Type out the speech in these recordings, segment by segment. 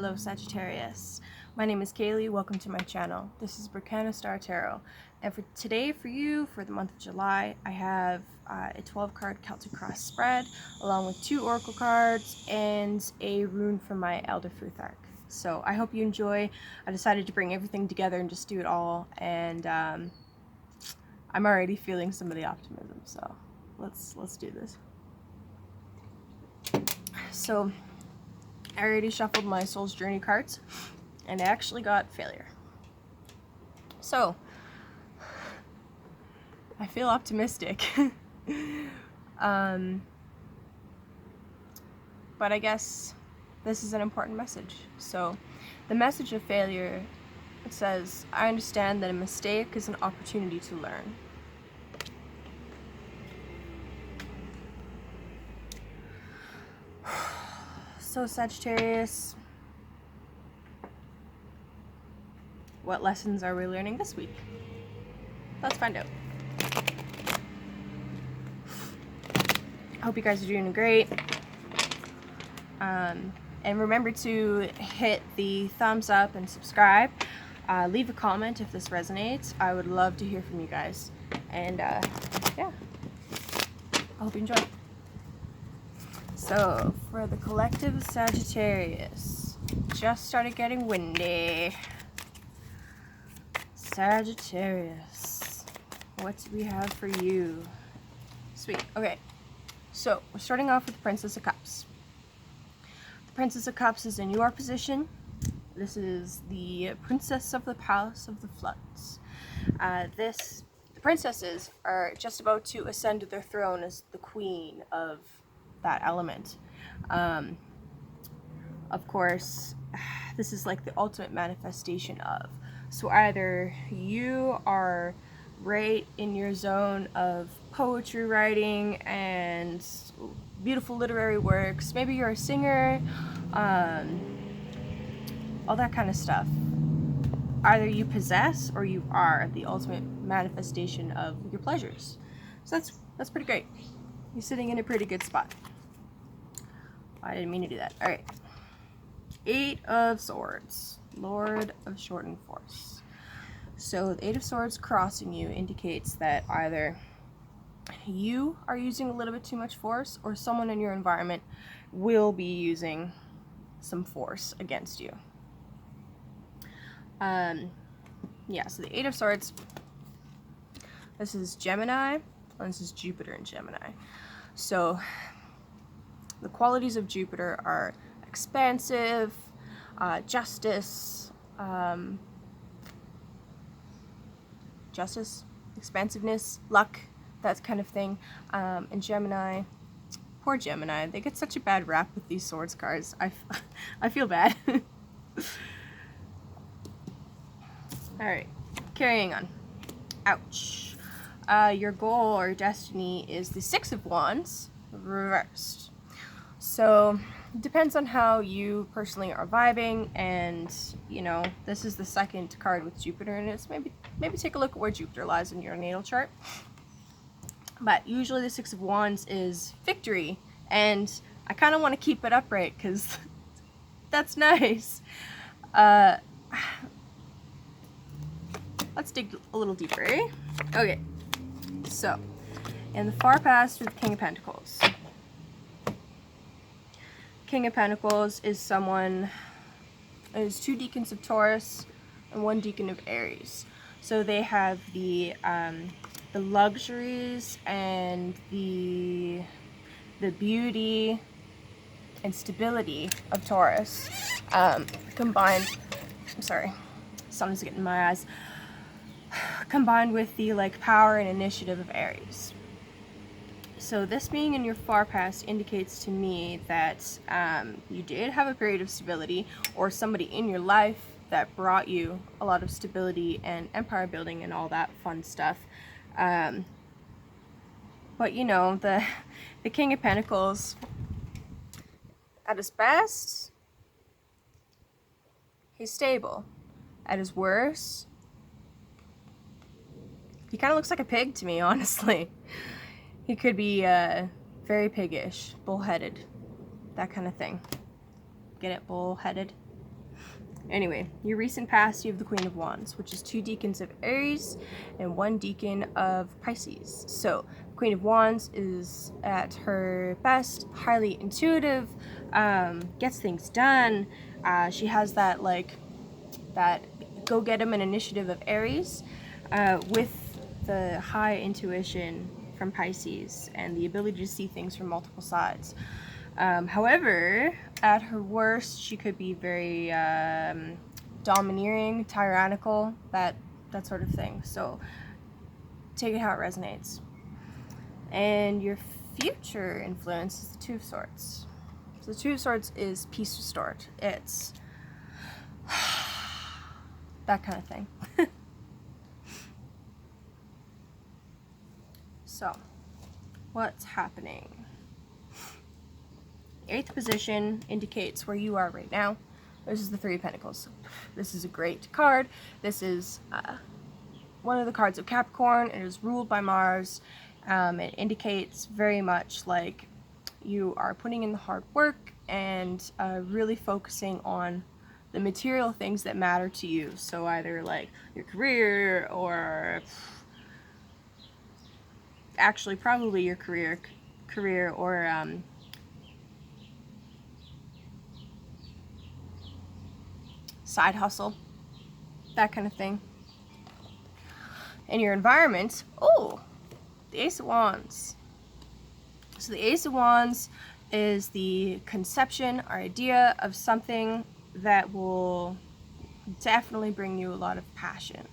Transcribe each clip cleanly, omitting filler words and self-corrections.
Hello Sagittarius. My name is Kaylee. Welcome to my channel. This is Berkana Star Tarot. And for today, for you, for the month of July, I have a 12-card Celtic Cross spread, along with 2 Oracle cards and a rune from my Elder Futhark. So I hope you enjoy. I decided to bring everything together and just do it all. And I'm already feeling some of the optimism. So let's do this. So I already shuffled my Soul's Journey cards, and I actually got failure. So, I feel optimistic. But I guess this is an important message. So, the message of failure, it says, I understand that a mistake is an opportunity to learn. So Sagittarius, what lessons are we learning this week? Let's find out. I hope you guys are doing great. And remember to hit the thumbs up and subscribe. Leave a comment if this resonates. I would love to hear from you guys. And yeah, I hope you enjoy. So, for the collective Sagittarius, just started getting windy. Sagittarius, what do we have for you? Sweet. Okay, so we're starting off with the Princess of Cups. The Princess of Cups is in your position. This is the Princess of the Palace of the Floods. The princesses are just about to ascend to their throne as the queen of that element. Of course, this is like the ultimate manifestation of. So either you are right in your zone of poetry writing and beautiful literary works, maybe you're a singer, all that kind of stuff. Either you possess or you are the ultimate manifestation of your pleasures. So that's pretty great. You're sitting in a pretty good spot. I didn't mean to do that. Alright. 8 of Swords. Lord of Shortened Force. So the 8 of Swords crossing you indicates that either you are using a little bit too much force or someone in your environment will be using some force against you. Yeah, so the 8 of Swords, this is Gemini, and this is Jupiter in Gemini. So the qualities of Jupiter are expansive, justice, expansiveness, luck, that kind of thing. And Gemini, poor Gemini, they get such a bad rap with these swords cards. I feel bad. Alright, carrying on. Ouch. Your goal or destiny is the 6 of Wands, reversed. So, it depends on how you personally are vibing, and, you know, this is the second card with Jupiter in it, so maybe take a look at where Jupiter lies in your natal chart. But usually the 6 of Wands is victory, and I kind of want to keep it upright, because that's nice. Let's dig a little deeper, eh? Okay, so, in the far past with King of Pentacles. King of Pentacles is someone, is 2 deacons of Taurus and 1 deacon of Aries. So they have the luxuries and the beauty and stability of Taurus combined. I'm sorry, sun's getting in my eyes. Combined with the like power and initiative of Aries. So this being in your far past indicates to me that you did have a period of stability, or somebody in your life that brought you a lot of stability and empire building and all that fun stuff. But you know, the King of Pentacles, at his best, he's stable. At his worst, he kind of looks like a pig to me, honestly. He could be very piggish, bullheaded, that kind of thing. Get it? Bullheaded? Anyway, your recent past, you have the Queen of Wands, which is 2 Deacons of Aries and 1 Deacon of Pisces. So, Queen of Wands is at her best, highly intuitive, gets things done. She has that, like, that go get 'em and initiative of Aries, with the high intuition from Pisces and the ability to see things from multiple sides. However, at her worst, she could be very domineering, tyrannical, that sort of thing. So take it how it resonates. And your future influence is the Two of Swords. So the Two of Swords is peace restored. It's that kind of thing. So, what's happening? 8th position indicates where you are right now. This is the Three of Pentacles. This is a great card. This is one of the cards of Capricorn. It is ruled by Mars. It indicates very much like you are putting in the hard work and really focusing on the material things that matter to you. So either like your career, or actually probably your career or side hustle, that kind of thing. In your environment, oh, the Ace of Wands. So the Ace of Wands is the conception or idea of something that will definitely bring you a lot of passion.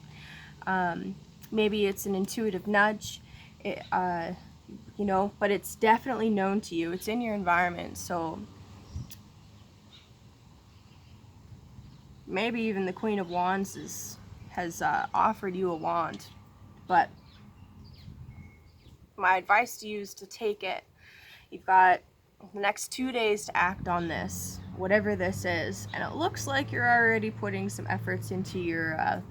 Maybe it's an intuitive nudge, you know, but it's definitely known to you. It's in your environment, so maybe even the Queen of Wands has offered you a wand. But my advice to you is to take it. You've got the next 2 days to act on this, whatever this is, and it looks like you're already putting some efforts into your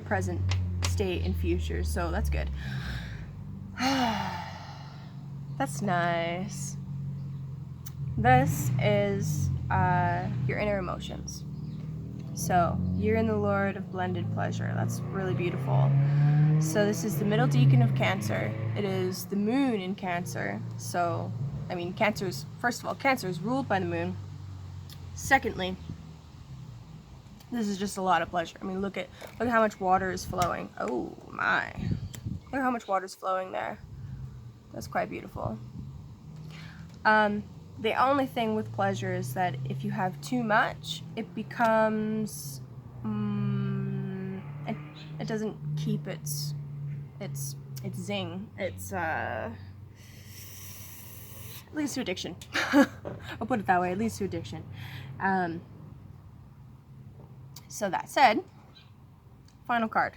present state and future, so that's good. That's nice. This is your inner emotions. So you're in the Lord of blended pleasure. That's really beautiful. So this is the middle deacon of Cancer. It is the moon in Cancer. So, I mean, Cancer's, first of all, Cancer is ruled by the moon. Secondly, this is just a lot of pleasure. I mean, look at how much water is flowing. Oh my. Look at how much water is flowing there. That's quite beautiful. The only thing with pleasure is that if you have too much, it becomes it doesn't keep its zing. It's it leads to addiction. I'll put it that way. It leads to addiction. So that said, final card.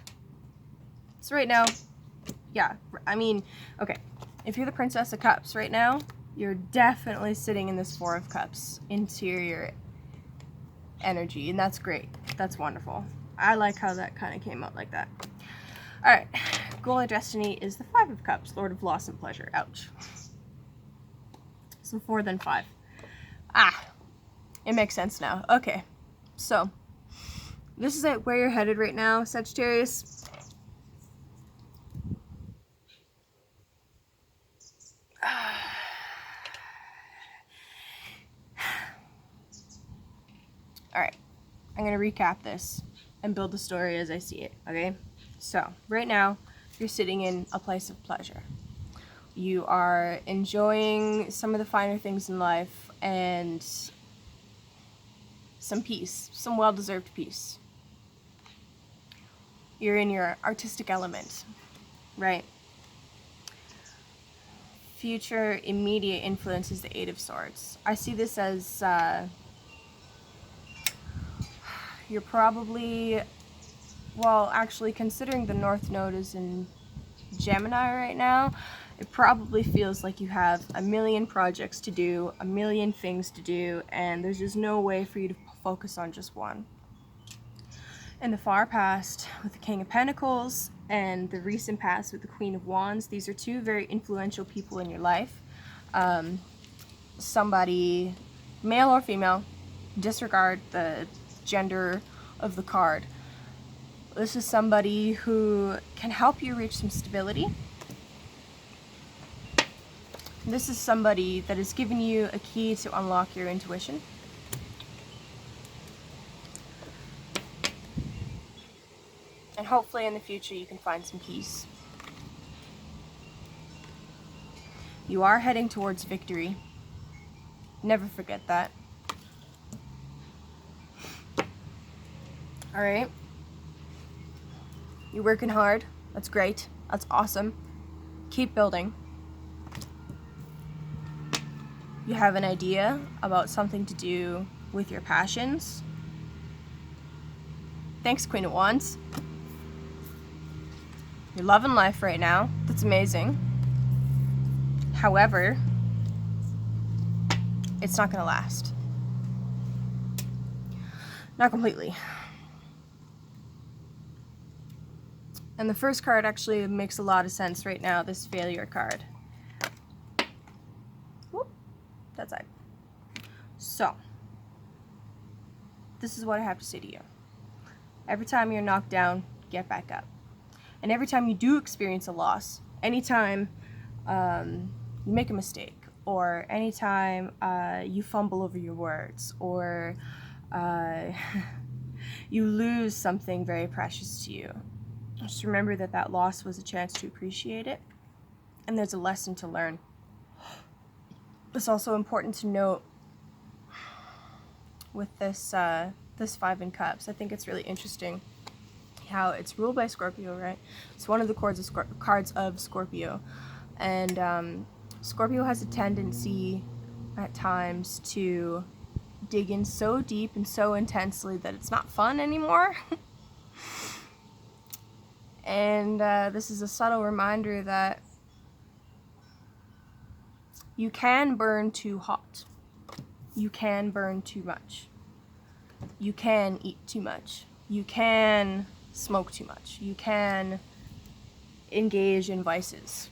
So right now, yeah, I mean, okay, if you're the Princess of Cups right now, you're definitely sitting in this Four of Cups interior energy, and that's great. That's wonderful. I like how that kind of came out like that. All right, goal and destiny is the Five of Cups, Lord of Loss and Pleasure. Ouch. So 4 then 5. Ah, it makes sense now. Okay, so this is where you're headed right now, Sagittarius. Alright, I'm going to recap this and build the story as I see it, okay? So, right now, you're sitting in a place of pleasure. You are enjoying some of the finer things in life and some peace, some well-deserved peace. You're in your artistic element, right? Future immediate influence is the Eight of Swords. I see this as you're probably, well, actually, considering the North Node is in Gemini right now, it probably feels like you have a million projects to do, a million things to do, and there's just no way for you to focus on just one. In the far past, with the King of Pentacles, and the recent past with the Queen of Wands, these are two very influential people in your life. Somebody, male or female, disregard the gender of the card. This is somebody who can help you reach some stability. This is somebody that is giving you a key to unlock your intuition. And hopefully in the future you can find some peace. You are heading towards victory. Never forget that. Alright? You're working hard. That's great. That's awesome. Keep building. You have an idea about something to do with your passions. Thanks, Queen of Wands. You're loving life right now. That's amazing. However, it's not going to last. Not completely. And the first card actually makes a lot of sense right now, this failure card. Whoop, that side. So, this is what I have to say to you. Every time you're knocked down, get back up. And every time you do experience a loss, anytime you make a mistake, or anytime you fumble over your words, or you lose something very precious to you, just remember that that loss was a chance to appreciate it, and there's a lesson to learn. It's also important to note with this this Five in Cups, I think it's really interesting how it's ruled by Scorpio, right? It's one of the cards of Scorpio, and Scorpio has a tendency at times to dig in so deep and so intensely that it's not fun anymore. And this is a subtle reminder that you can burn too hot. You can burn too much. You can eat too much. You can smoke too much. You can engage in vices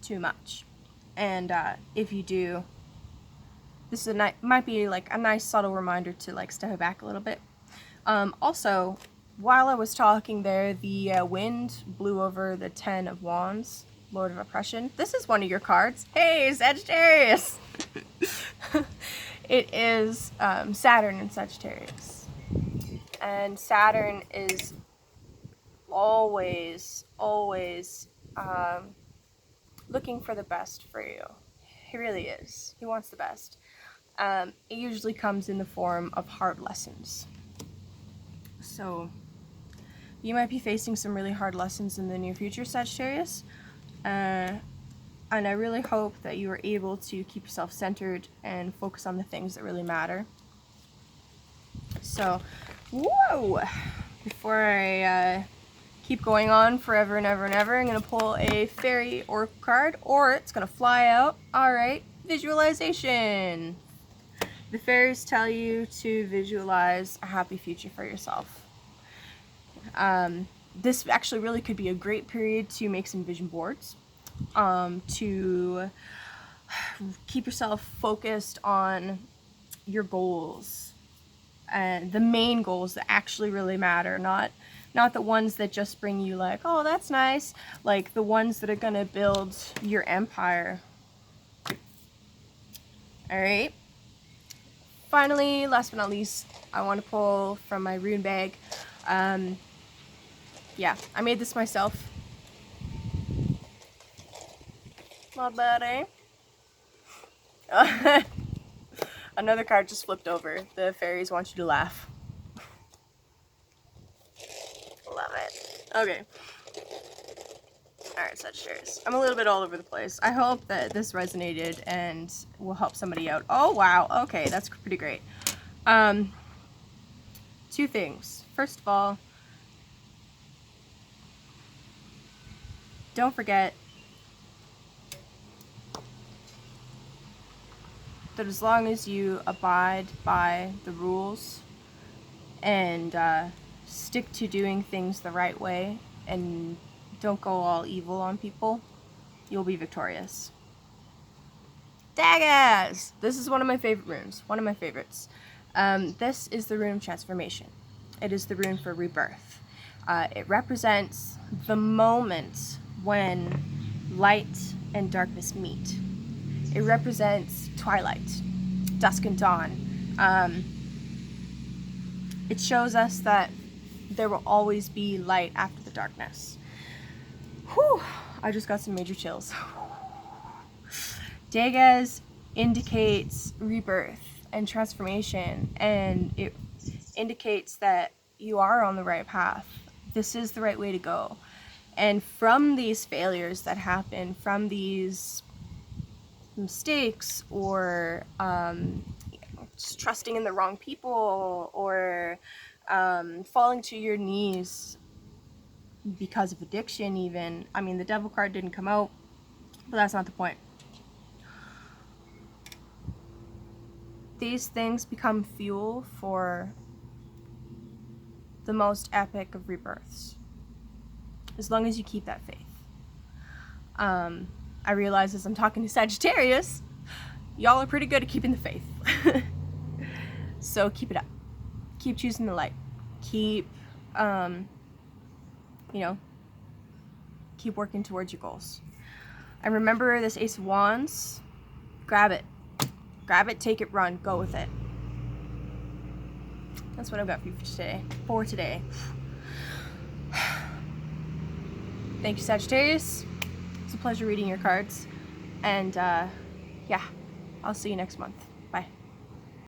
too much. And if you do, this is might be like a nice subtle reminder to like step back a little bit. Also, while I was talking there, the wind blew over the 10 of Wands, Lord of Oppression. This is one of your cards. Hey, Sagittarius! It is Saturn in Sagittarius. And Saturn is always looking for the best for you. He really is. He wants the best. It usually comes in the form of hard lessons. So, you might be facing some really hard lessons in the near future, Sagittarius. And I really hope that you are able to keep yourself centered and focus on the things that really matter. So, whoa! Before I keep going on forever and ever and ever, I'm going to pull a fairy oracle card, or it's going to fly out. Alright, visualization. The fairies tell you to visualize a happy future for yourself. This actually really could be a great period to make some vision boards, to keep yourself focused on your goals, and the main goals that actually really matter, not the ones that just bring you like, oh, that's nice, like the ones that are gonna build your empire. Alright. Finally, last but not least, I want to pull from my rune bag. Yeah, I made this myself. Not bad, eh? Another card just flipped over. The fairies want you to laugh. Love it. Okay. Alright, Sagittarius. I'm a little bit all over the place. I hope that this resonated and will help somebody out. Oh, wow. Okay, that's pretty great. Two things. First of all, don't forget that as long as you abide by the rules and stick to doing things the right way and don't go all evil on people, you'll be victorious. Daggers! This is one of my favorite runes. One of my favorites. This is the rune of transformation. It is the rune for rebirth. It represents the moment when light and darkness meet. It represents twilight, dusk and dawn. It shows us that there will always be light after the darkness. Whew, I just got some major chills. Daggers indicates rebirth and transformation, and it indicates that you are on the right path. This is the right way to go. And from these failures that happen, from these mistakes, or just trusting in the wrong people, or falling to your knees because of addiction even. I mean, the devil card didn't come out, but that's not the point. These things become fuel for the most epic of rebirths, as long as you keep that faith. I realize as I'm talking to Sagittarius, y'all are pretty good at keeping the faith. So keep it up. Keep choosing the light. Keep, keep working towards your goals. And remember this Ace of Wands, grab it. Grab it, take it, run, go with it. That's what I've got for you for today. Thank you, Sagittarius. It's a pleasure reading your cards. And yeah, I'll see you next month.